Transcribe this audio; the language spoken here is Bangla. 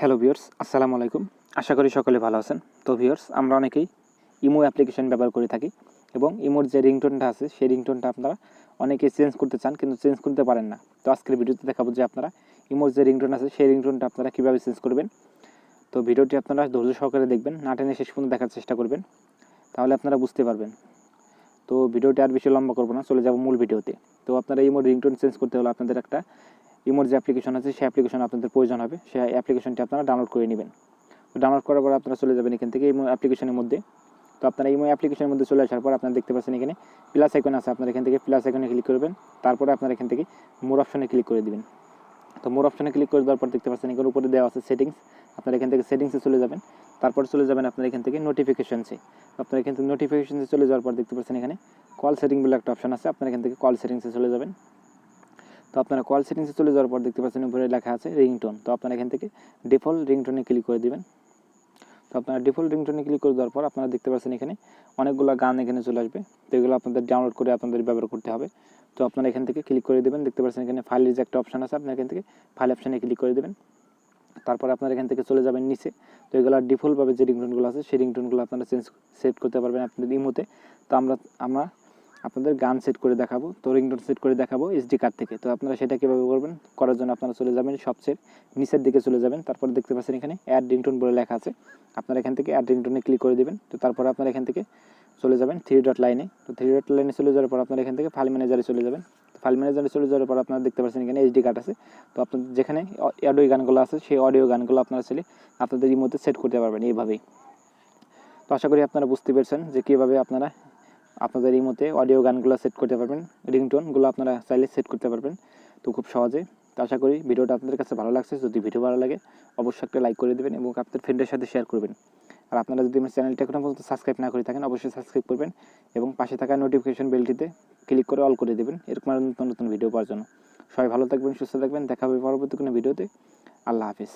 হ্যালো ভিউয়ার্স, আসসালামু আলাইকুম। আশা করি সকলে ভালো আছেন। তো ভিউয়ার্স, আমরা অনেকেই ইমো অ্যাপ্লিকেশন ব্যবহার করে থাকি এবং ইমোর যে রিংটোনটা আছে সেই রিংটোনটা আপনারা অনেকেই চেঞ্জ করতে চান কিন্তু চেঞ্জ করতে পারেন না। তো আজকের ভিডিওতে দেখাবো যে আপনারা ইমোর যে রিংটোন আছে সেই রিংটোনটা আপনারা কীভাবে চেঞ্জ করবেন। তো ভিডিওটি আপনারা ধৈর্য সহকারে দেখবেন, না টেনে শেষ পর্যন্ত দেখার চেষ্টা করবেন, তাহলে আপনারা বুঝতে পারবেন। তো ভিডিওটি আর বেশি লম্বা করবো না, চলে যাব মূল ভিডিওতে। তো আপনারা ইমোর রিংটোন চেঞ্জ করতে হলে আপনাদের একটা ইমোর যে অ্যাপ্লিকেশন আছে সেই অ্যাপ্লিকেশন আপনাদের প্রয়োজন হবে। সেই অ্যাপ্লিকেশনটি আপনারা ডাউনলোড করে নেবেন। ডাউনলোড করার পর আপনারা চলে যাবেন এখান থেকে ইমো অ্যাপ্লিকেশনের মধ্যে। তো আপনারা ইমো অ্যাপ্লিকেশনের মধ্যে চলে আসার পর আপনারা দেখতে পাচ্ছেন এখানে প্লাস আইকন আছে, আপনারা এখান থেকে প্লাস আইকনে ক্লিক করবেন। তারপরে আপনারা এখান থেকে মোর অপশনে ক্লিক করে দিবেন। তো মোর অপশনে ক্লিক করে দেওয়ার পর দেখতে পাচ্ছেন এখানে উপরে দেওয়া আছে সেটিংস, আপনারা এখান থেকে সেটিংসে চলে যাবেন। তারপর চলে যাবেন আপনারা এখান থেকে নোটিফিকেশনসে। আপনারা এখান থেকে নোটিফিকেশনসে চলে যাওয়ার পর দেখতে পাচ্ছেন এখানে কল সেটিং বলে একটা অপশন আছে, আপনারা এখান থেকে কল সেটিংসে চলে যাবেন। তো আপনারা কল সেটিংসে চলে যাওয়ার পর দেখতে পাচ্ছেন উপরে লেখা আছে রিংটোন। তো আপনারা এখান থেকে ডিফল্ট রিংটোনে ক্লিক করে দিবেন। তো আপনারা ডিফল্ট রিংটোনে ক্লিক করে দেওয়ার পর আপনারা দেখতে পাচ্ছেন এখানে অনেকগুলো গান এখানে চলে আসবে। তো এগুলো আপনাদের ডাউনলোড করে আপনাদের ব্যবহার করতে হবে। তো আপনারা এখান থেকে ক্লিক করে দেবেন। দেখতে পাচ্ছেন এখানে ফাইলের যে একটা অপশন আছে, আপনারা এখান থেকে ফাইল অপশানে ক্লিক করে দেবেন। তারপর আপনারা এখান থেকে চলে যাবেন নিচে। তো এগুলো ডিফল্টভাবে যে রিংটোনগুলো আছে সেই রিংটোনগুলো আপনারা সেট করতে পারবেন আপনাদের ইমোতে। তো আমরা আপনাদের গান সেট করে দেখাবো, তো রিংটোন সেট করে দেখাবো এসডি কার্ড থেকে। তো আপনারা সেটা কীভাবে করবেন, করার জন্য আপনারা চলে যাবেন সবচেয়ে নিচের দিকে চলে যাবেন। তারপর দেখতে পাচ্ছেন এখানে অ্যাড রিংটোন বলে লেখা আছে, আপনারা এখান থেকে অ্যাড রিংটোনে ক্লিক করে দেবেন। তো তারপর আপনারা এখান থেকে চলে যাবেন থ্রি ডট লাইনে। তো থ্রি ডট লাইনে চলে যাওয়ার পর আপনারা এখান থেকে ফাইল ম্যানেজারে চলে যাবেন। তো ফাইল ম্যানেজারে চলে যাওয়ার পর আপনারা দেখতে পাচ্ছেন এখানে এইচডি কার্ড আছে। তো আপনাদের যেখানে অডিও গানগুলো আছে সেই অডিও গানগুলো আপনারা চাইলে আপনাদের ইমোতে সেট করতে পারবেন এইভাবেই। তো আশা করি আপনারা বুঝতে পেরেছেন যে কীভাবে আপনারা আপনাদের ইমোতে অডিও গানগুলো সেট করতে পারবেন, রিংটোনগুলো আপনারা চাইলে সেট করতে পারবেন তো খুব সহজে। তো আশা করি ভিডিওটা আপনাদের কাছে ভালো লাগছে। যদি ভিডিও ভালো লাগে অবশ্যই একটা লাইক করে দেবেন এবং আপনাদের ফ্রেন্ডের সাথে শেয়ার করবেন। আর আপনারা যদি আমার চ্যানেলটা এখনো পর্যন্ত সাবস্ক্রাইব না করে থাকেন অবশ্যই সাবস্ক্রাইব করবেন এবং পাশে থাকা নোটিফিকেশন বেলটিতে ক্লিক করে অল করে দেবেন এরকম আরও নতুন নতুন ভিডিও পাওয়ার জন্য। সবাই ভালো থাকবেন, সুস্থ থাকবেন, দেখা হবে পরবর্তী কোনো ভিডিওতে। আল্লাহ হাফিজ।